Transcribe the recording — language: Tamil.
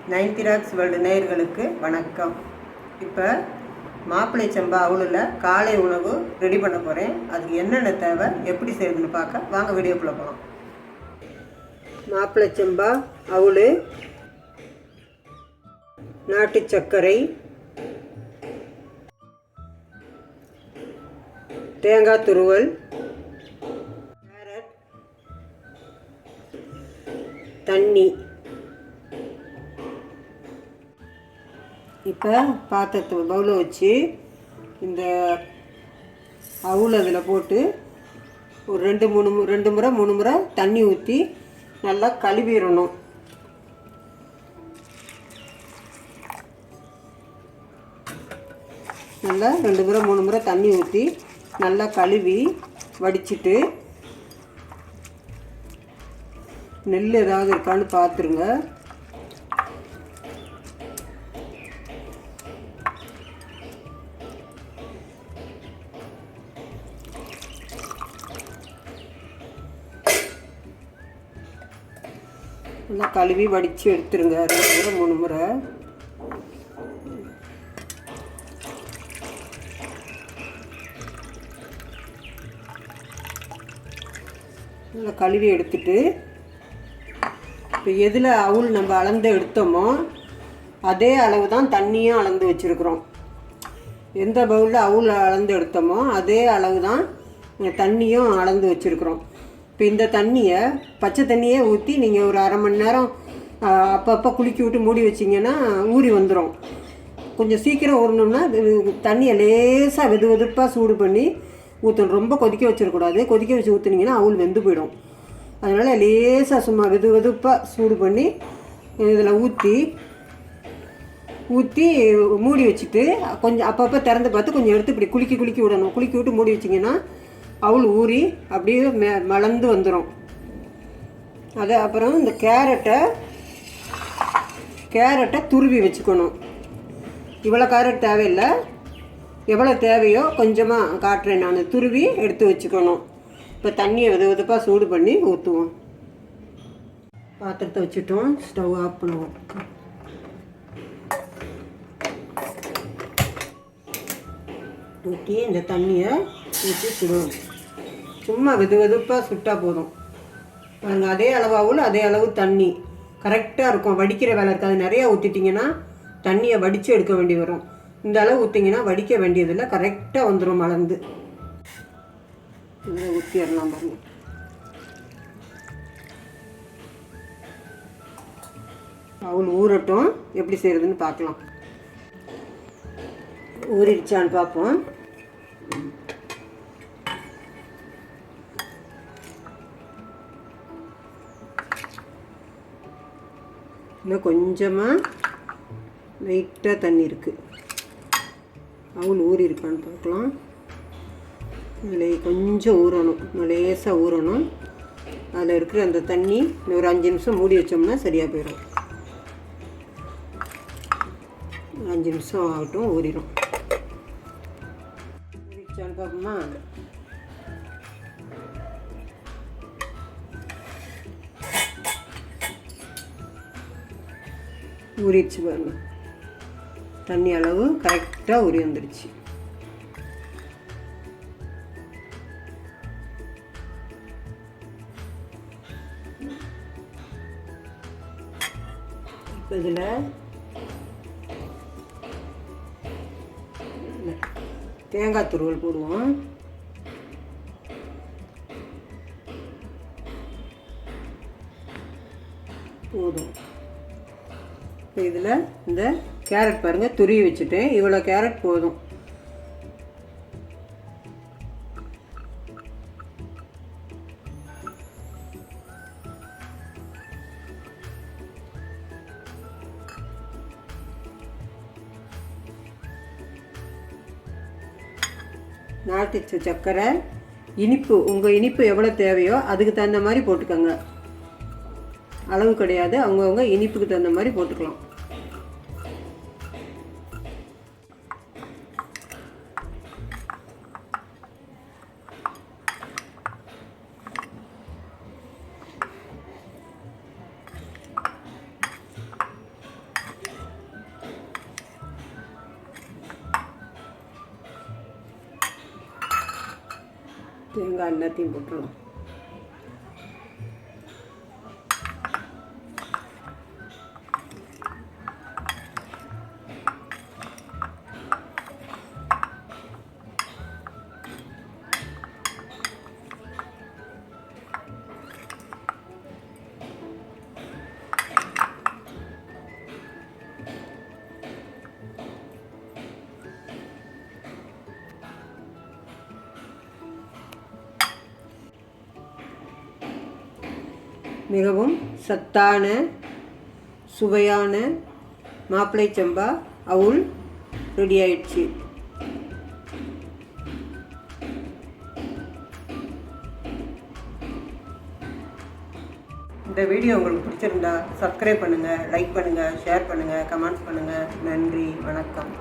நைன்டி ராக்ஸ் வேர்ல்டு நேயர்களுக்கு வணக்கம். இப்போ மாப்பிள்ளை சம்பா அவுளில் காலை உணவு ரெடி பண்ண போகிறேன். அதுக்கு என்னென்ன தேவை, எப்படி செய்யுதுன்னு பார்க்க வாங்க வீடியோக்குள்ளே போகலாம். மாப்பிள்ளை சம்பா அவுள், நாட்டு சர்க்கரை, தேங்காய் துருவல், கேரட், தண்ணி. இப்போ பாத்திரத்தை பவுலை வச்சு இந்த அவுள் அதில் போட்டு ஒரு ரெண்டு முறை மூணு முறை தண்ணி ஊற்றி நல்லா கழுவிடணும். நல்லா 2 முறை 3 முறை தண்ணி ஊற்றி நல்லா கழுவி வடிச்சிட்டு நெல் ஏதாவது இருக்கான்னு பார்த்துருங்க. நல்லா கழுவி வடித்து எடுத்துருங்க 2 முறை 3 முறை. நல்லா கழுவி எடுத்துட்டு இப்போ எதில் அவுள் நம்ம அளந்து எடுத்தோமோ அதே அளவு தான் தண்ணியும் அளந்து வச்சுருக்குறோம். எந்த பவுலில் அவுள் அளந்து எடுத்தோமோ அதே அளவு தான் தண்ணியும் அளந்து வச்சுருக்குறோம். இப்போ இந்த தண்ணியை பச்சை தண்ணியே ஊற்றி நீங்கள் ஒரு அரை மணி நேரம் அப்பப்போ குலுக்கி விட்டு மூடி வச்சிங்கன்னா ஊறி வந்துடும். கொஞ்சம் சீக்கிரம் ஊறணும்னா தண்ணியை லேசாக வெதுப்பாக சூடு பண்ணி ஊற்றணும். ரொம்ப கொதிக்க வச்சிடக்கூடாது. கொதிக்க வச்சு ஊற்றுனீங்கன்னா அவுள் வெந்து போயிடும். அதனால் லேசாக சும்மா வெதுப்பாக சூடு பண்ணி இதில் ஊற்றி மூடி வச்சுட்டு கொஞ்சம் அப்பப்போ திறந்து பார்த்து கொஞ்சம் எடுத்து இப்படி குலுக்கி விடணும். குலுக்கி விட்டு மூடி வச்சிங்கன்னா அவுள் ஊறி அப்படியே மலர்ந்து வந்துடும். அது அப்புறம் இந்த கேரட்டை துருவி வச்சுக்கணும். இவ்வளோ கேரட் தேவையில்லை, எவ்வளோ தேவையோ கொஞ்சமாக காட்டுறேன் நான். துருவி எடுத்து வச்சுக்கணும். இப்போ தண்ணியை வெதுப்பாக சூடு பண்ணி ஊற்றுவோம். பாத்திரத்தை வச்சுட்டோம், ஸ்டவ் ஆஃப் பண்ணுவோம். ஊற்றி இந்த தண்ணியை ஊற்றி சுடுவோம். சும்மா வெதுப்பாக சுட்டால் போதும். பாருங்கள், அதே அளவாகவும் அதே அளவு தண்ணி கரெக்டாக இருக்கும். வடிக்கிற வேலை இருக்காது. நிறையா ஊற்றிட்டிங்கன்னா தண்ணியை வடித்து எடுக்க வேண்டி வரும். இந்த அளவு ஊற்றிங்கன்னா வடிக்க வேண்டியதில்லை, கரெக்டாக வந்துடும் மலர்ந்து. இதை ஊற்றிடலாம் பாருங்க. அவுள் ஊறட்டும், எப்படி செய்கிறதுன்னு பார்க்கலாம். ஊறிடுச்சான்னு பார்ப்போம். இன்னும் கொஞ்சமாக லைட்டாக தண்ணி இருக்குது. அவுள் ஊறி இருக்கான்னு பார்க்கலாம். இதில் கொஞ்சம் ஊறணும், லேசாக ஊறணும். அதில் இருக்கிற அந்த தண்ணி ஒரு 5 நிமிஷம் மூடி வச்சோம்னா சரியாக போயிடும். 5 நிமிஷம் ஆகட்டும், ஊறிடும். ஊறிச்சான்னு பார்ப்போமா? ஊறிடுச்சு பாருங்க. தண்ணி அளவு கரெக்டாக ஊறி வந்துடுச்சு. இப்போ இதில் தேங்காய் துருவல் போடுவோம். போதும். இப்போ இதில் இந்த கேரட் பாருங்கள், துருவி வச்சுட்டேன். இவ்வளோ கேரட் போதும். நாட்டு சர்க்கரை, இனிப்பு உங்கள் இனிப்பு எவ்வளோ தேவையோ அதுக்கு தகுந்த மாதிரி போட்டுக்கோங்க. அளவு கிடையாது, அவங்கவுங்க இனிப்புக்கு தகுந்த மாதிரி போட்டுக்கலாம். தேங்காய் எல்லாத்தையும் போட்டுருவோம். மிகவும் சத்தான சுவையான மாப்பிள்ளை சம்பா அவுல் ரெடி ஆயிடுச்சு. இந்த வீடியோ உங்களுக்கு பிடிச்சிருந்தா சப்ஸ்கிரைப் பண்ணுங்கள், லைக் பண்ணுங்கள், ஷேர் பண்ணுங்கள், கமெண்ட்ஸ் பண்ணுங்கள். நன்றி, வணக்கம்.